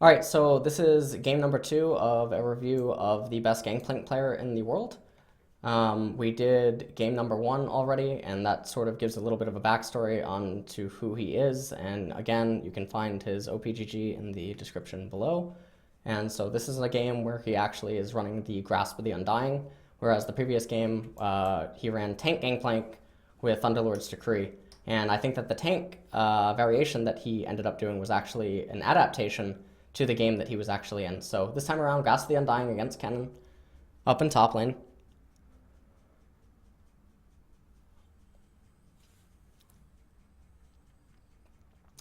All right, so this is game number 2 of a review of the best Gangplank player in the world. We did game number 1 already, and that sort of gives a little bit of a backstory on to who he is. And again, you can find his OPGG in the description below. And so this is a game where he actually is running the Grasp of the Undying, whereas the previous game, he ran Tank Gangplank with Thunderlord's Decree. And I think that the tank variation that he ended up doing was actually an adaptation to the game that he was actually in. So this time around, Grasp of the Undying against Kennen, up in top lane.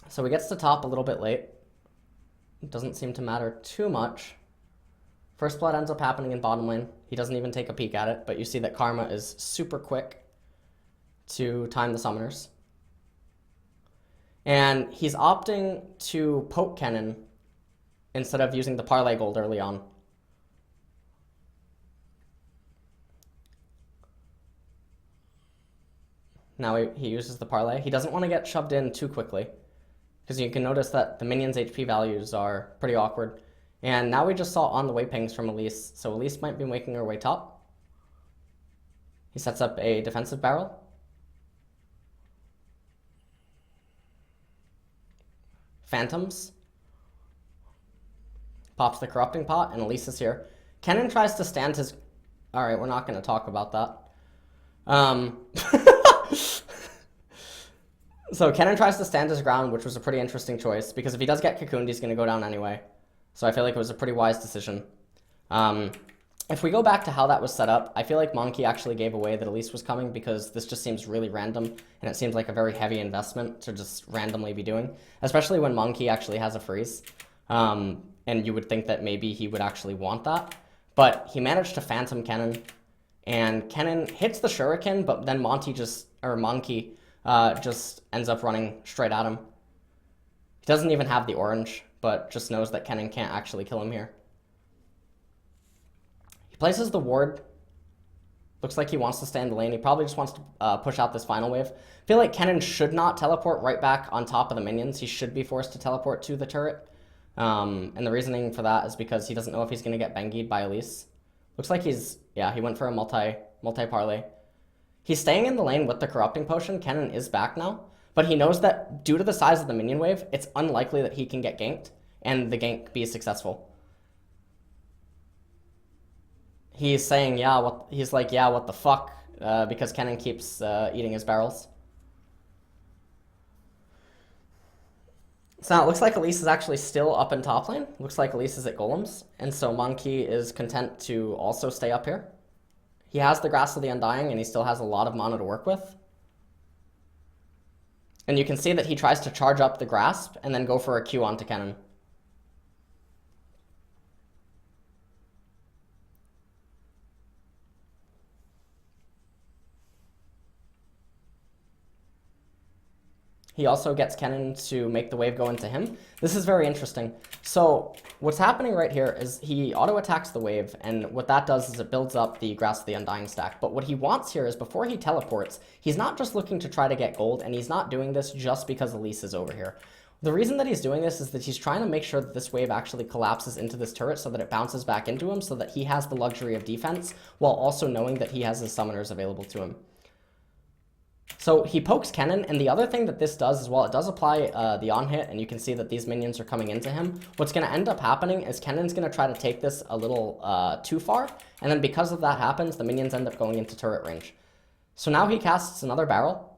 So he gets to top a little bit late. It doesn't seem to matter too much. First blood ends up happening in bottom lane. He doesn't even take a peek at it, but you see that Karma is super quick to time the summoners. And he's opting to poke Kennen instead of using the parlay gold early on. Now he uses the parlay. He doesn't want to get shoved in too quickly, because you can notice that the minions' HP values are pretty awkward. And now we just saw on the way pings from Elise, so Elise might be making her way top. He sets up a defensive barrel. Phantoms. Pops the corrupting pot, and Elise is here. Kennen tries to stand his... Alright, we're not going to talk about that. So Kennen tries to stand his ground, which was a pretty interesting choice, because if he does get cocooned, he's going to go down anyway. So I feel like it was a pretty wise decision. If we go back to how that was set up, I feel like MangKi actually gave away that Elise was coming, because this just seems really random, and it seems like a very heavy investment to just randomly be doing, especially when MangKi actually has a freeze. And you would think that maybe he would actually want that. But he managed to phantom Kennen, and Kennen hits the shuriken, but then MangKi just ends up running straight at him. He doesn't even have the orange, but just knows that Kennen can't actually kill him here. He places the ward. Looks like he wants to stay in the lane. He probably just wants to push out this final wave. I feel like Kennen should not teleport right back on top of the minions. He should be forced to teleport to the turret. And the reasoning for that is because he doesn't know if he's going to get Bengied by Elise. Looks like he went for a multi-parlay. He's staying in the lane with the corrupting potion. Kennen is back now, but he knows that due to the size of the minion wave, it's unlikely that he can get ganked and the gank be successful. He's saying, what the fuck, because Kennen keeps eating his barrels. So now it looks like Elise is actually still up in top lane. Looks like Elise is at golems, and so MangKi is content to also stay up here. He has the Grasp of the Undying, and he still has a lot of mana to work with. And you can see that he tries to charge up the Grasp and then go for a Q onto Kennen. He also gets Kennen to make the wave go into him. This is very interesting. So what's happening right here is he auto-attacks the wave, and what that does is it builds up the Grasp of the Undying stack. But what he wants here is before he teleports, he's not just looking to try to get gold, and he's not doing this just because Elise is over here. The reason that he's doing this is that he's trying to make sure that this wave actually collapses into this turret so that it bounces back into him, so that he has the luxury of defense, while also knowing that he has his summoners available to him. So he pokes Kennen, and the other thing that this does is, while it does apply the on-hit, and you can see that these minions are coming into him, what's going to end up happening is Kennen's going to try to take this a little too far, and then because of that happens, the minions end up going into turret range. So now he casts another barrel,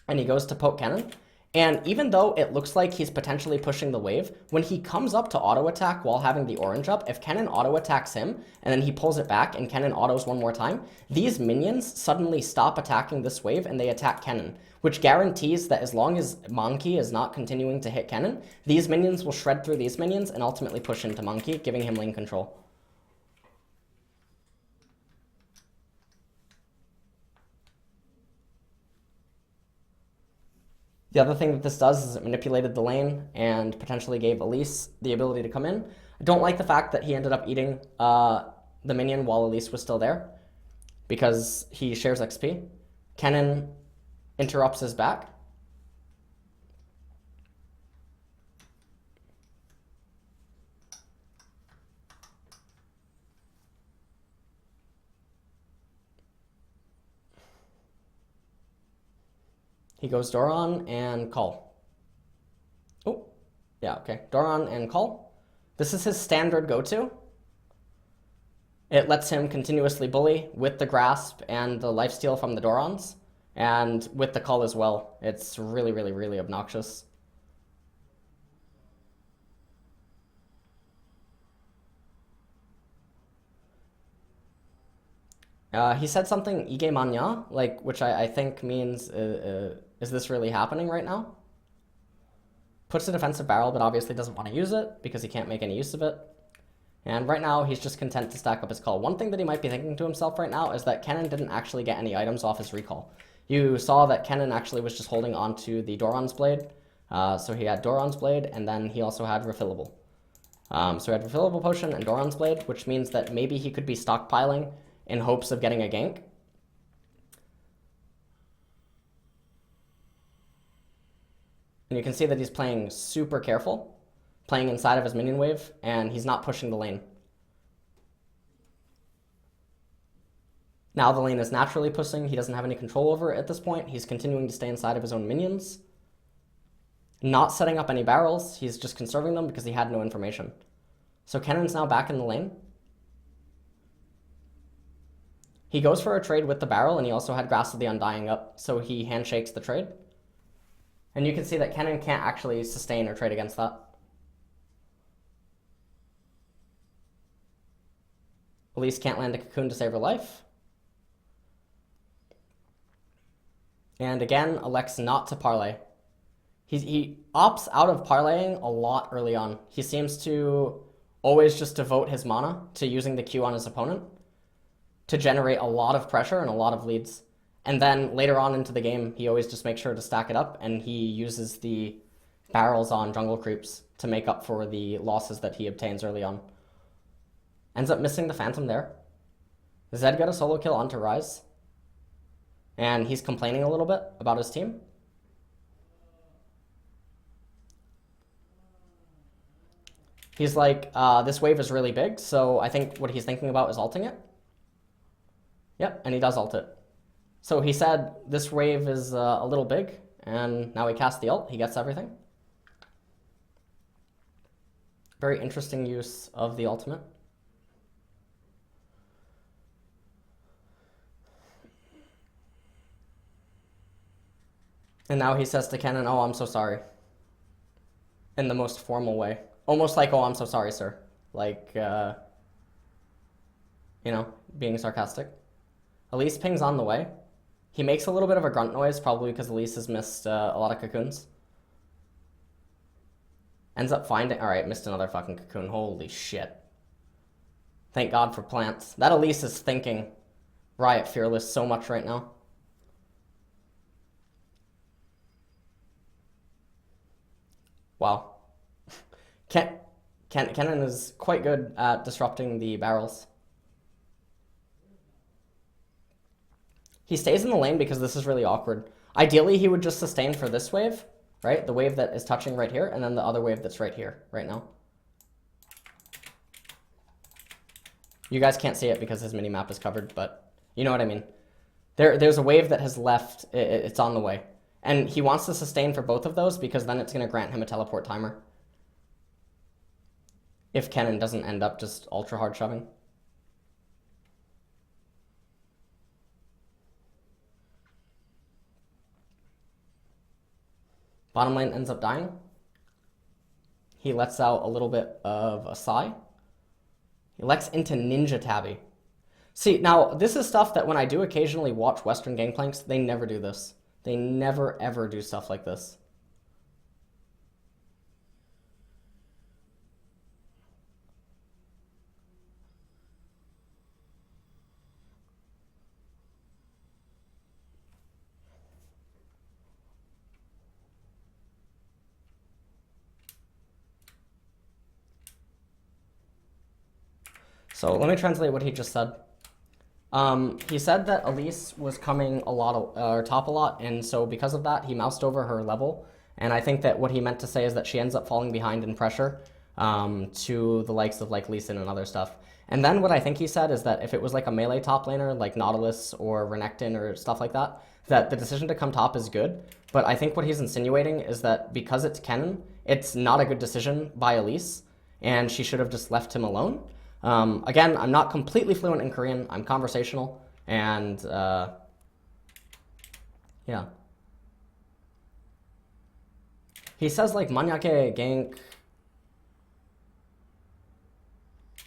and he goes to poke Kennen, and even though it looks like he's potentially pushing the wave, when he comes up to auto-attack while having the orange up, if Kennen auto-attacks him, and then he pulls it back, and Kennen autos one more time, these minions suddenly stop attacking this wave, and they attack Kennen, which guarantees that as long as MangKi is not continuing to hit Kennen, these minions will shred through these minions and ultimately push into MangKi, giving him lane control. The other thing that this does is it manipulated the lane and potentially gave Elise the ability to come in. I don't like the fact that he ended up eating the minion while Elise was still there, because he shares XP. Kennen interrupts his back. He goes Doron and call. Oh, yeah, okay. Doron and call. This is his standard go-to. It lets him continuously bully with the grasp and the lifesteal from the Dorons, and with the call as well. It's really, really, really obnoxious. He said something Ige Manya, like, which I think means, is this really happening right now? Puts a defensive barrel, but obviously doesn't want to use it because he can't make any use of it. And right now, he's just content to stack up his call. One thing that he might be thinking to himself right now is that Kennen didn't actually get any items off his recall. You saw that Kennen actually was just holding on to the Doran's Blade. So he had Doran's Blade, and then he also had Refillable. So he had Refillable Potion and Doran's Blade, which means that maybe he could be stockpiling in hopes of getting a gank. And you can see that he's playing super careful, playing inside of his minion wave, and he's not pushing the lane. Now the lane is naturally pushing. He doesn't have any control over it at this point. He's continuing to stay inside of his own minions. Not setting up any barrels. He's just conserving them because he had no information. So Kennen's now back in the lane. He goes for a trade with the barrel, and he also had Grasp of the Undying up, so he handshakes the trade. And you can see that Kennen can't actually sustain or trade against that. Elise can't land a cocoon to save her life. And again, elects not to parlay. He opts out of parlaying a lot early on. He seems to always just devote his mana to using the Q on his opponent to generate a lot of pressure and a lot of leads. And then later on into the game, he always just makes sure to stack it up, and he uses the barrels on jungle creeps to make up for the losses that he obtains early on. Ends up missing the Phantom there. Zed got a solo kill onto Ryze. And he's complaining a little bit about his team. He's like, this wave is really big, so I think what he's thinking about is ulting it. Yep, and he does ult it. So he said this wave is a little big, and now he casts the ult. He gets everything. Very interesting use of the ultimate. And now he says to Kennen, "Oh, I'm so sorry." In the most formal way. Almost like, "Oh, I'm so sorry, sir." Like, you know, being sarcastic. Elise pings on the way. He makes a little bit of a grunt noise, probably because Elise has missed a lot of cocoons. Ends up finding... Alright, missed another fucking cocoon. Holy shit. Thank God for plants. That Elise is thinking Riot Fearless so much right now. Wow. Kennen is quite good at disrupting the barrels. He stays in the lane because this is really awkward. Ideally, he would just sustain for this wave, right? The wave that is touching right here, and then the other wave that's right here, right now. You guys can't see it because his minimap is covered, but you know what I mean. There's a wave that has left, it's on the way. And he wants to sustain for both of those because then it's going to grant him a teleport timer. If Kennen doesn't end up just ultra hard shoving. Bottom lane ends up dying. He lets out a little bit of a sigh. He elects into Ninja Tabby. See, now, this is stuff that when I do occasionally watch Western Gangplanks, they never do this. They never, ever do stuff like this. So let me translate what he just said. He said that Elise was coming a lot, top a lot, and so because of that, he moused over her level. And I think that what he meant to say is that she ends up falling behind in pressure to the likes of like Lee Sin and other stuff. And then what I think he said is that if it was like a melee top laner, like Nautilus or Renekton or stuff like that, that the decision to come top is good, but I think what he's insinuating is that because it's Kennen, it's not a good decision by Elise, and she should have just left him alone. Again, I'm not completely fluent in Korean. I'm conversational, and yeah. He says like 만약에 gank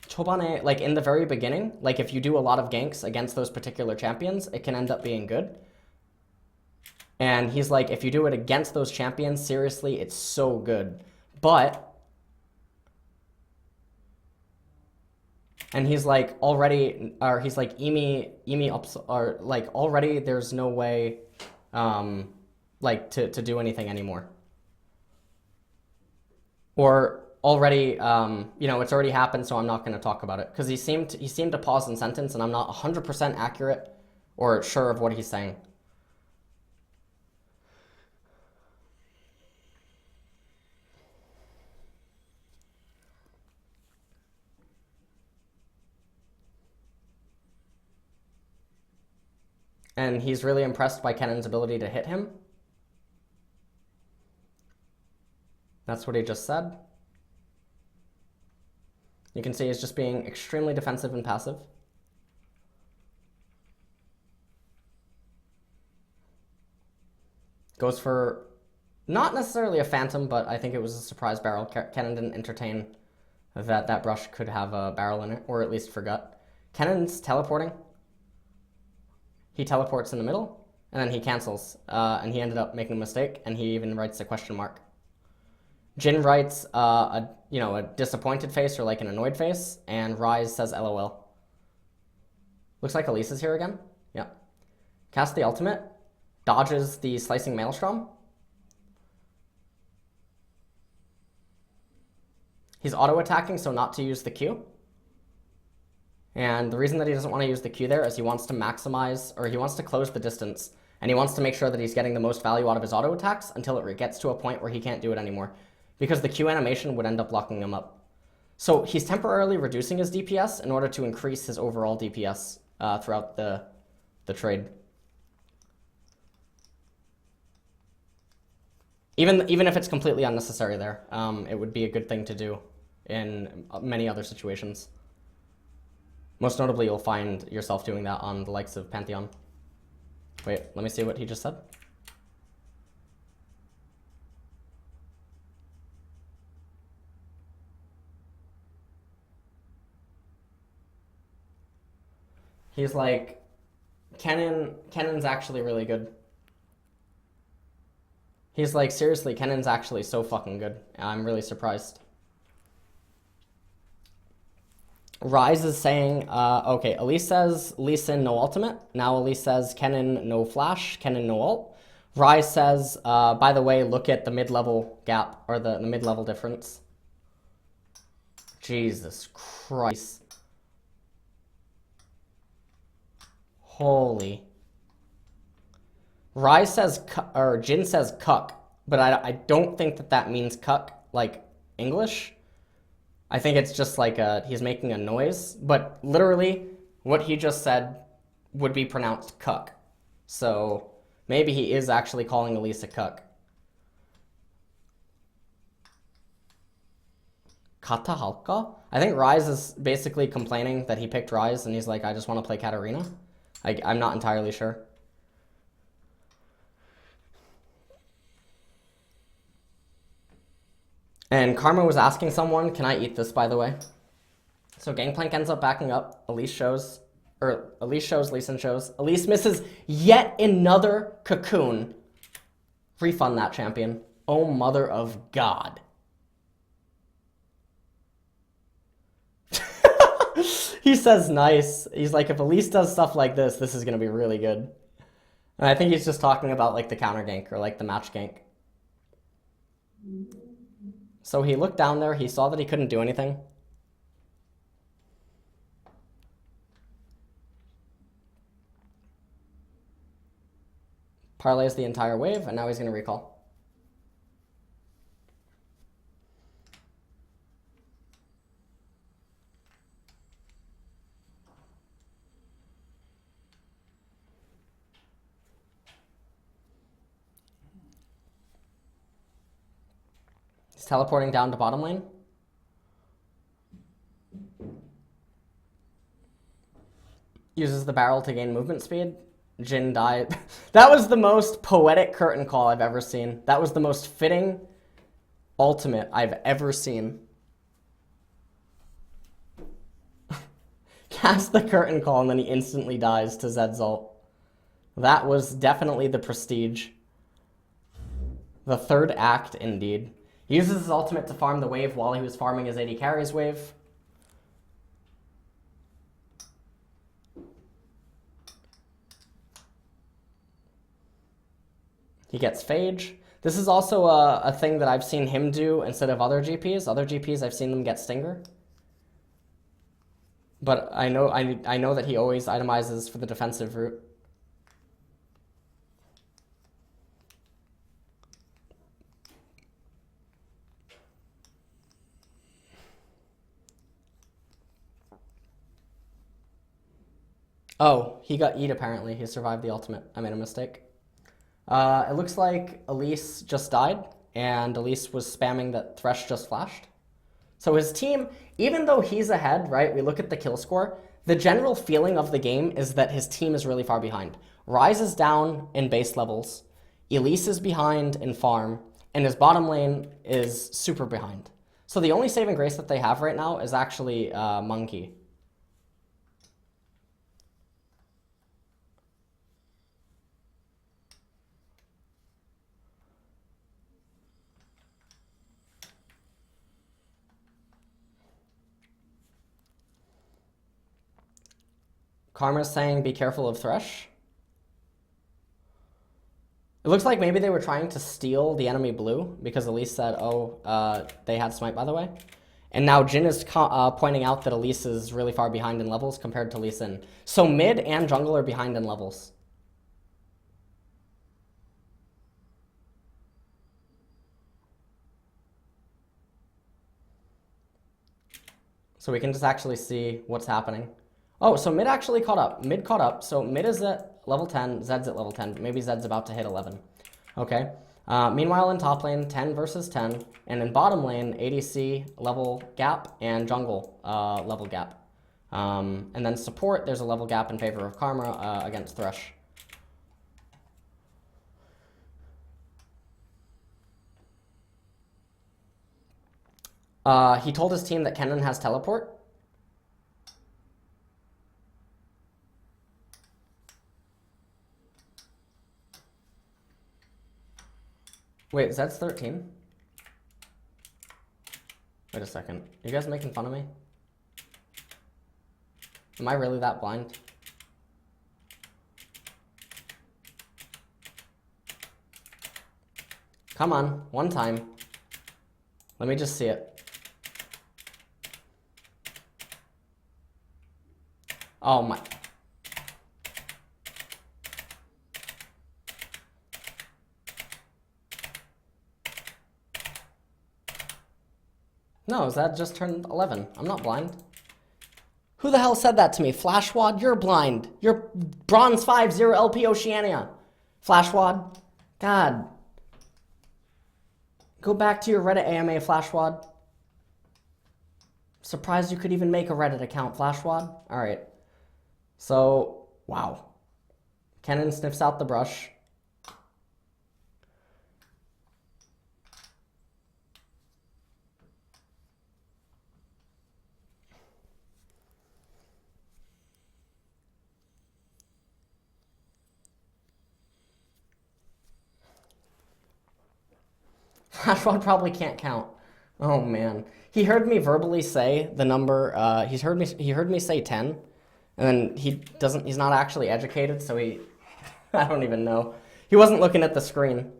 초반에, like in the very beginning, like if you do a lot of ganks against those particular champions, it can end up being good. And he's like, if you do it against those champions, seriously, it's so good. But and he's like already, or he's like imi ups, or like already there's no way like to do anything anymore. Or already, you know, it's already happened, so I'm not going to talk about it. Because he seemed to pause in sentence, and I'm not 100% accurate or sure of what he's saying. And he's really impressed by Kennen's ability to hit him. That's what he just said. You can see he's just being extremely defensive and passive. Goes for not necessarily a phantom, but I think it was a surprise barrel. Kennen didn't entertain that brush could have a barrel in it, or at least forgot. Kennen's teleporting. He teleports in the middle, and then he cancels, and he ended up making a mistake, and he even writes a question mark. Jin writes a disappointed face or like an annoyed face, and Rise says LOL. Looks like Elise is here again. Yeah. Cast the ultimate, dodges the slicing maelstrom. He's auto-attacking, so not to use the Q. And the reason that he doesn't want to use the Q there is he wants to maximize, or he wants to close the distance, and he wants to make sure that he's getting the most value out of his auto attacks until it gets to a point where he can't do it anymore, because the Q animation would end up locking him up. So he's temporarily reducing his DPS in order to increase his overall DPS throughout the trade. Even if it's completely unnecessary there, it would be a good thing to do in many other situations. Most notably, you'll find yourself doing that on the likes of Pantheon. Wait, let me see what he just said. He's like, Kennen's actually really good. He's like, seriously, Kennen's actually so fucking good. I'm really surprised. Rise is saying, okay, Elise says Lee Sin no ultimate. Now Elise says Kennen no flash, Kennen no ult. Rise says, by the way, look at the mid-level gap, or the mid-level difference. Jesus Christ. Holy. Rise says, or Jin says cuck, but I don't think that means cuck, like English. I think it's just like he's making a noise, but literally what he just said would be pronounced cuck. So maybe he is actually calling Elise a cuck. Kata halka? I think Rise is basically complaining that he picked Rise, and he's like, I just want to play Katarina. I'm not entirely sure. And Karma was asking someone, can I eat this, by the way? So Gangplank ends up backing up. Elise shows, Lee Sin shows. Elise misses yet another cocoon. Refund that, champion. Oh, mother of God. He says nice. He's like, if Elise does stuff like this, this is going to be really good. And I think he's just talking about like the counter gank or like the match gank. So he looked down there, he saw that he couldn't do anything. Parlays the entire wave, and now he's going to recall. teleporting down to bottom lane. Uses the barrel to gain movement speed. Jhin died. That was the most poetic curtain call I've ever seen. That was the most fitting ultimate I've ever seen. Cast the curtain call and then he instantly dies to Zed's ult. That was definitely the prestige. The third act, indeed. He uses his ultimate to farm the wave while he was farming his AD carries wave. He gets Phage. This is also a thing that I've seen him do instead of other GPs. Other GPs, I've seen them get Stinger. But I know that he always itemizes for the defensive route. Oh, he got Eat apparently. He survived the ultimate. I made a mistake. It looks like Elise just died, and Elise was spamming that Thresh just flashed. So his team, even though he's ahead, right, we look at the kill score, the general feeling of the game is that his team is really far behind. Ryze is down in base levels, Elise is behind in farm, and his bottom lane is super behind. So the only saving grace that they have right now is actually MangKi. Karma's saying, be careful of Thresh. It looks like maybe they were trying to steal the enemy blue because Elise said, oh, they had smite, by the way. And now Jhin is pointing out that Elise is really far behind in levels compared to Lee Sin. So mid and jungle are behind in levels. So we can just actually see what's happening. Oh, so mid actually caught up. Mid caught up. So mid is at level 10. Zed's at level 10. Maybe Zed's about to hit 11. Okay. Meanwhile, in top lane, 10 versus 10. And in bottom lane, ADC level gap and jungle level gap. And then support, there's a level gap in favor of Karma against Thresh. He told his team that Kennen has teleport. Wait, Zed's 13? Wait a second. You guys making fun of me? Am I really that blind? Come on, one time. Let me just see it. Oh my. No, Zed just turned 11. I'm not blind. Who the hell said that to me? Flashwad, you're blind. You're bronze 5-0 LP Oceania. Flashwad. God. Go back to your Reddit AMA, Flashwad. Surprised you could even make a Reddit account, Flashwad. Alright. So, wow. Kennen sniffs out the brush. Flashwad probably can't count. Oh man. He heard me verbally say the number, he heard me say 10, and then he's not actually educated, so I don't even know. He wasn't looking at the screen.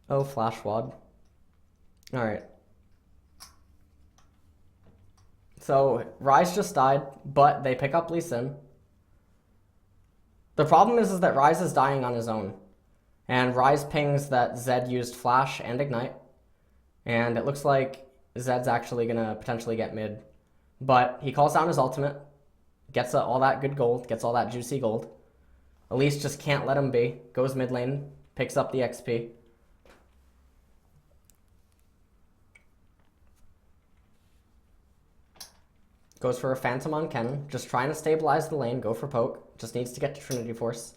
Oh, Flashwad. Alright. So, Ryze just died, but they pick up Lee Sin. The problem is that Ryze is dying on his own. And Ryze pings that Zed used Flash and Ignite. And it looks like Zed's actually going to potentially get mid. But he calls down his ultimate, gets all that good gold, gets all that juicy gold. Elise just can't let him be. Goes mid lane, picks up the XP. Goes for a Phantom on Kennen. Just trying to stabilize the lane. Go for poke. Just needs to get to Trinity Force.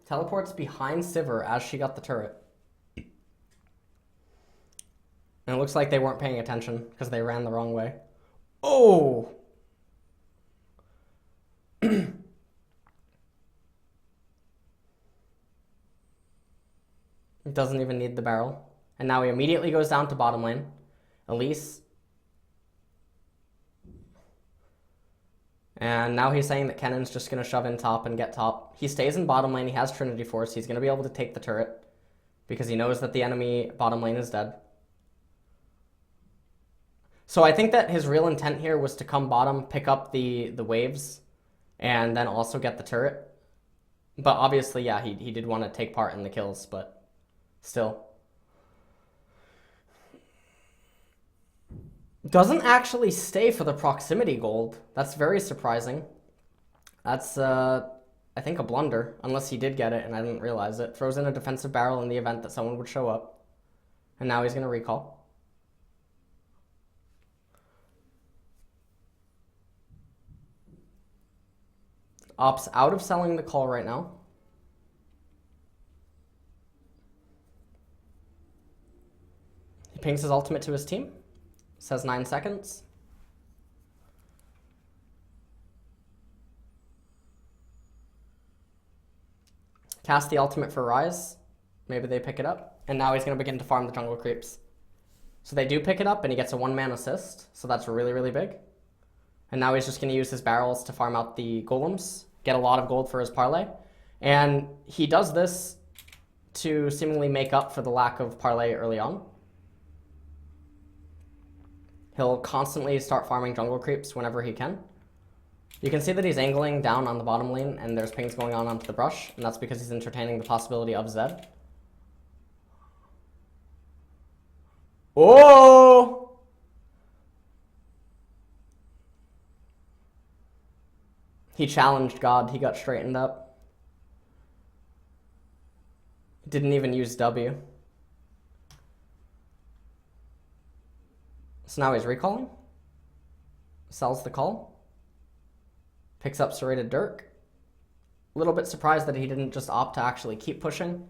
Teleports behind Sivir as she got the turret. And it looks like they weren't paying attention because they ran the wrong way. Oh! It doesn't even need the barrel. And now he immediately goes down to bottom lane. Elise. And now he's saying that Kennen's just going to shove in top and get top. He stays in bottom lane. He has Trinity Force. He's going to be able to take the turret because he knows that the enemy bottom lane is dead. So I think that his real intent here was to come bottom, pick up the waves, and then also get the turret. But obviously, yeah, he did want to take part in the kills, but still. Doesn't actually stay for the proximity gold. That's very surprising. That's, I think, a blunder, unless he did get it and I didn't realize it. Throws in a defensive barrel in the event that someone would show up. And now he's going to recall. Opts out of selling the call right now. He pings his ultimate to his team. Says 9 seconds. Cast the ultimate for Rise. Maybe they pick it up. And now he's going to begin to farm the jungle creeps. So they do pick it up and he gets a 1-man assist. So that's really, really big. And now he's just going to use his barrels to farm out the golems. Get a lot of gold for his parlay. And he does this to seemingly make up for the lack of parlay early on. He'll constantly start farming jungle creeps whenever he can. You can see that he's angling down on the bottom lane and there's pings going on onto the brush, and that's because he's entertaining the possibility of Zed. Oh! He challenged God, he got straightened up. Didn't even use W. So now he's recalling. Sells the call. Picks up Serrated Dirk. A little bit surprised that he didn't just opt to actually keep pushing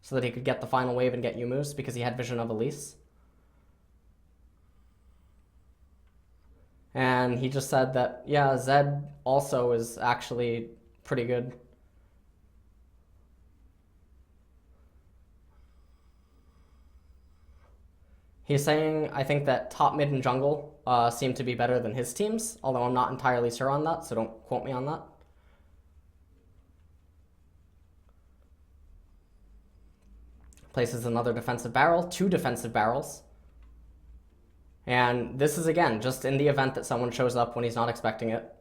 so that he could get the final wave and get Yumu's because he had vision of Elise. And he just said that, yeah, Zed also is actually pretty good. He's saying, I think that top, mid, and jungle seem to be better than his teams, although I'm not entirely sure on that, so don't quote me on that. Places another defensive barrel, 2 defensive barrels. And this is, again, just in the event that someone shows up when he's not expecting it.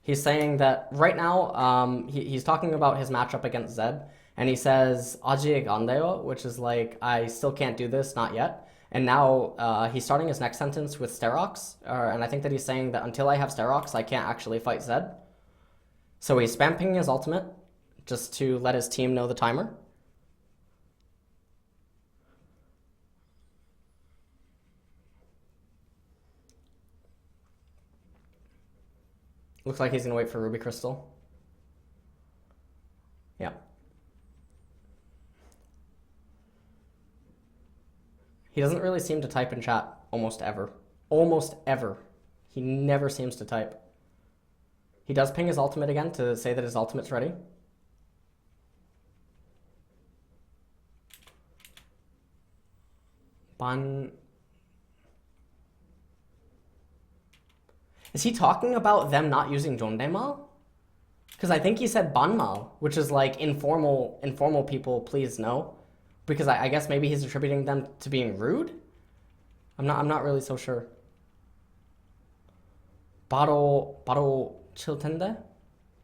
He's saying that right now, he's talking about his matchup against Zed, and he says, Aji Gandeo, which is like, I still can't do this, not yet. And now he's starting his next sentence with Sterox, and I think that he's saying that until I have Sterox, I can't actually fight Zed. So he's spam pinging his ultimate, just to let his team know the timer. Looks like he's going to wait for Ruby Crystal. Yeah. He doesn't really seem to type in chat almost ever. Almost ever. He never seems to type. He does ping his ultimate again to say that his ultimate's ready. Bun. Is he talking about them not using Jondaemal? Because I think he said banmal, which is like informal people, please no. Because I guess maybe he's attributing them to being rude? I'm not really so sure. 바로 칠 텐데?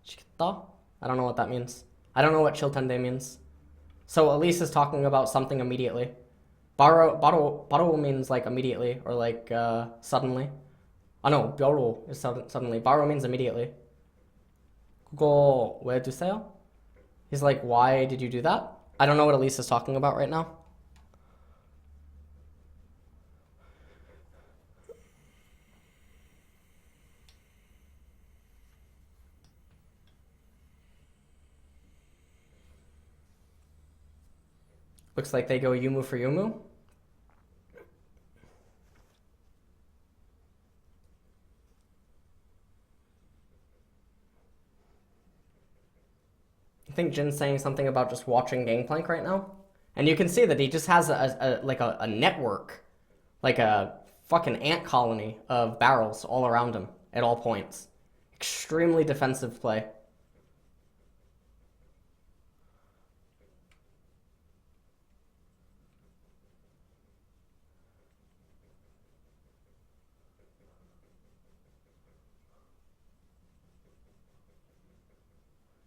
치겠다? I don't know what that means. I don't know what 칠 텐데 means. So Elise is talking about something immediately. 바로 means like immediately or like suddenly. Oh no, 바로 is suddenly. 바로 means immediately. 그거 왜 두세요? He's like, why did you do that? I don't know what Elise is talking about right now. Looks like they go Yumu for Yumu. I think Jin's saying something about just watching Gangplank right now. And you can see that he just has a network, like a fucking ant colony of barrels all around him at all points. Extremely defensive play.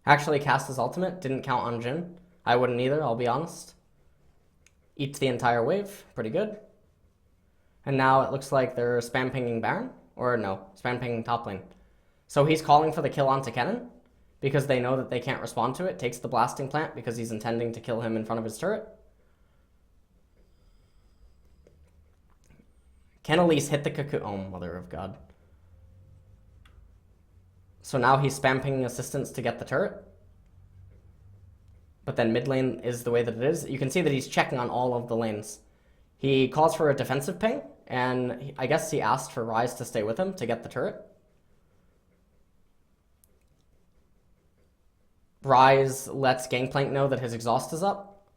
Actually cast his ultimate, didn't count on Jin. I wouldn't either, I'll be honest. Eats the entire wave, pretty good. And now it looks like they're spam pinging Baron, or no, spam pinging top lane. So he's calling for the kill onto Kennen, because they know that they can't respond to it, takes the blasting plant because he's intending to kill him in front of his turret. Can Elise hit the cocoon? Oh, mother of God. So now he's spam pinging assistance to get the turret. But then mid lane is the way that it is. You can see that he's checking on all of the lanes. He calls for a defensive ping, and I guess he asked for Ryze to stay with him to get the turret. Ryze lets Gangplank know that his exhaust is up.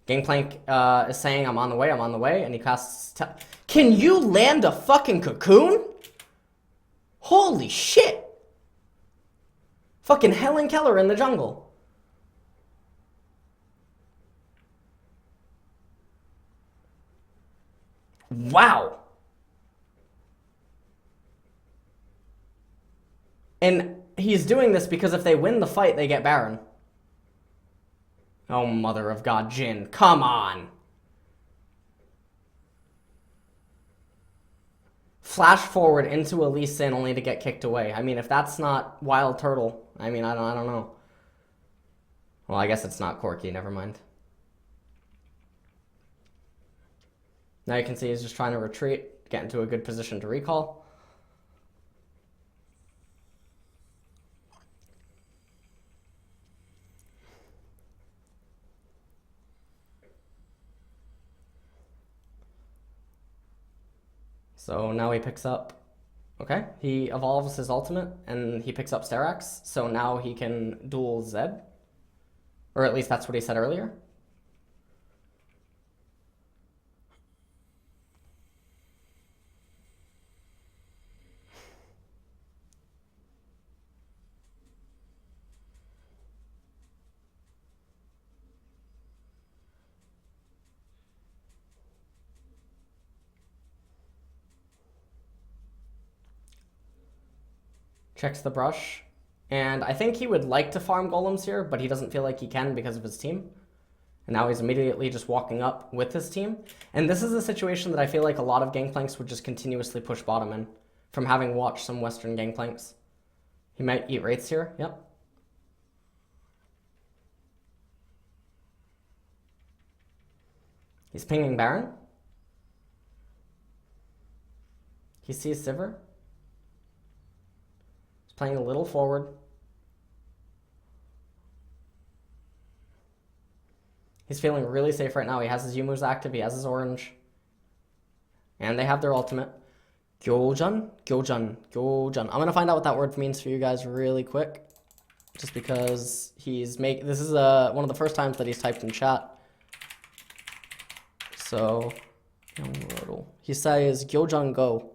Gangplank is saying, I'm on the way, and he casts... Can you land a fucking cocoon? Holy shit! Fucking Helen Keller in the jungle. Wow. And he's doing this because if they win the fight, they get Baron. Oh, mother of God, Jin. Come on. Flash forward into Elise Sin only to get kicked away. I mean, if that's not Wild Turtle, I mean, I don't know. Well, I guess it's not Corky, never mind. Now you can see he's just trying to retreat, get into a good position to recall. So now he picks up, okay, he evolves his ultimate and he picks up Sterax, so now he can duel Zed. Or at least that's what he said earlier. Checks the brush. And I think he would like to farm golems here, but he doesn't feel like he can because of his team. And now he's immediately just walking up with his team. And this is a situation that I feel like a lot of Gangplanks would just continuously push bottom in, from having watched some Western Gangplanks. He might eat Wraiths here, yep. He's pinging Baron. He sees Sivir. Playing a little forward. He's feeling really safe right now. He has his Yumu's active, he has his orange. And they have their ultimate. Gyojan? Gyojan. Gyojan. I'm gonna find out what that word means for you guys really quick. Just because this is one of the first times that he's typed in chat. So he says Gyojan go.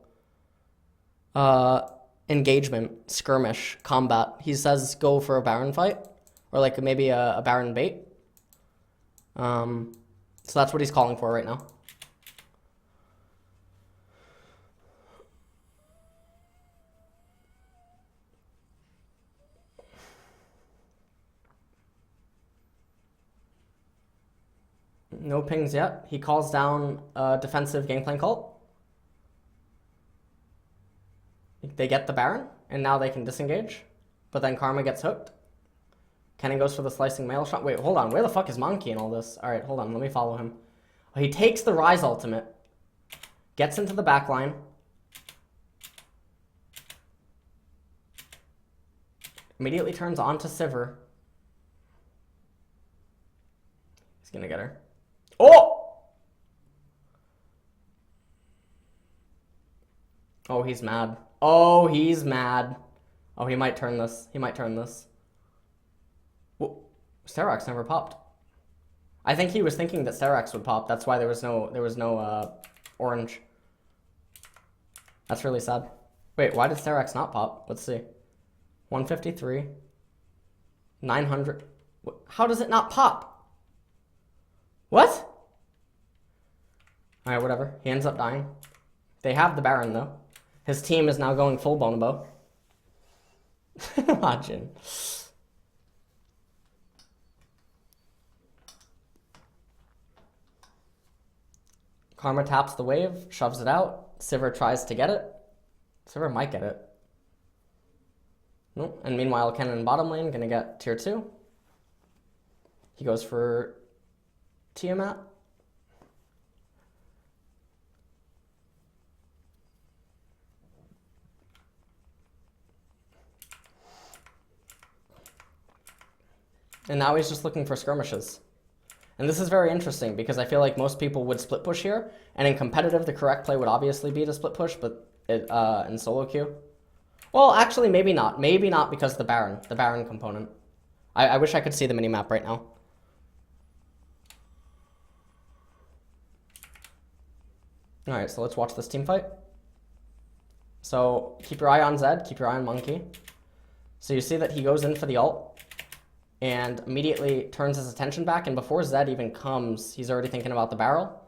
engagement, skirmish, combat. He says go for a Baron fight, or like maybe a Baron bait. So that's what he's calling for right now. No pings yet. He calls down a defensive Gangplank ult. They get the Baron, and now they can disengage. But then Karma gets hooked. Kennen goes for the slicing mail shot. Wait, hold on. Where the fuck is MangKi in all this? Alright, hold on. Let me follow him. Oh, he takes the Rise ultimate. Gets into the back line. Immediately turns onto Sivir. He's gonna get her. Oh! Oh, he's mad. Oh, he's mad. Oh, he might turn this. He might turn this. Whoa. Sterak's never popped. I think he was thinking that Sterak's would pop. That's why there was no orange. That's really sad. Wait, why did Sterak's not pop? Let's see. 153. 900. How does it not pop? What? Alright, whatever. He ends up dying. They have the Baron, though. His team is now going full Bonobo. Imagine. Karma taps the wave, shoves it out. Sivir tries to get it. Sivir might get it. Nope. And meanwhile, Kennen bottom lane gonna get tier 2. He goes for Tiamat. And now he's just looking for skirmishes. And this is very interesting because I feel like most people would split push here. And in competitive, the correct play would obviously be to split push, but in solo queue. Well, actually, maybe not. Maybe not because the Baron component. I wish I could see the minimap right now. Alright, so let's watch this team fight. So keep your eye on Zed, keep your eye on MangKi. So you see that he goes in for the ult and immediately turns his attention back, and before Zed even comes, he's already thinking about the barrel.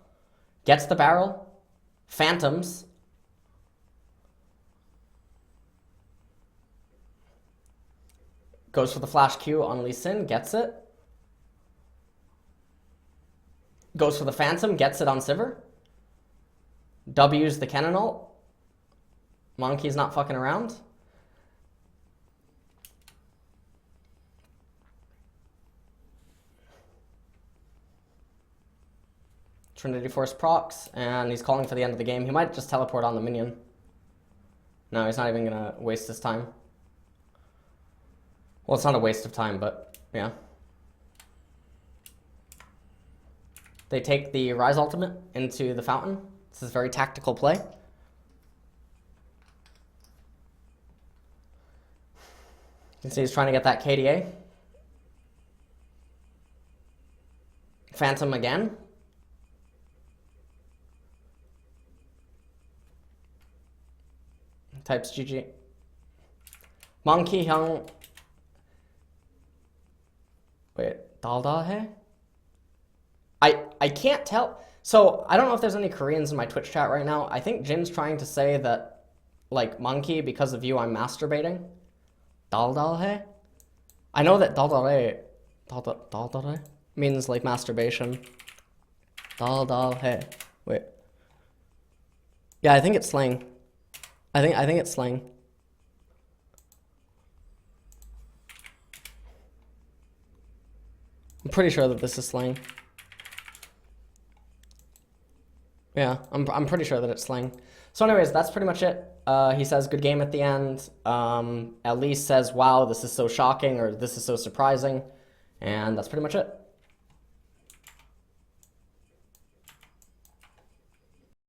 Gets the barrel, phantoms. Goes for the flash Q on Lee Sin, gets it. Goes for the phantom, gets it on Sivir. W's the Kennen ult. MangKi's not fucking around. Trinity Force procs, and he's calling for the end of the game. He might just teleport on the minion. No, he's not even gonna waste his time. Well, it's not a waste of time, but yeah. They take the Rise ultimate into the fountain. This is a very tactical play. You can see he's trying to get that KDA. Phantom again. Types GG. MangKi Hyung. Wait, Dal hai? I can't tell. So I don't know if there's any Koreans in my Twitch chat right now. I think Jin's trying to say that, like, MangKi, because of you, I'm masturbating. Dal hai? I know that dal hai means like masturbation. Dal hai. Wait. Yeah, I think it's slang. I think it's slang. I'm pretty sure that this is slang. Yeah, I'm pretty sure that it's slang. So anyways, that's pretty much it. He says good game at the end. Elise says, wow, this is so shocking, or this is so surprising. And that's pretty much it.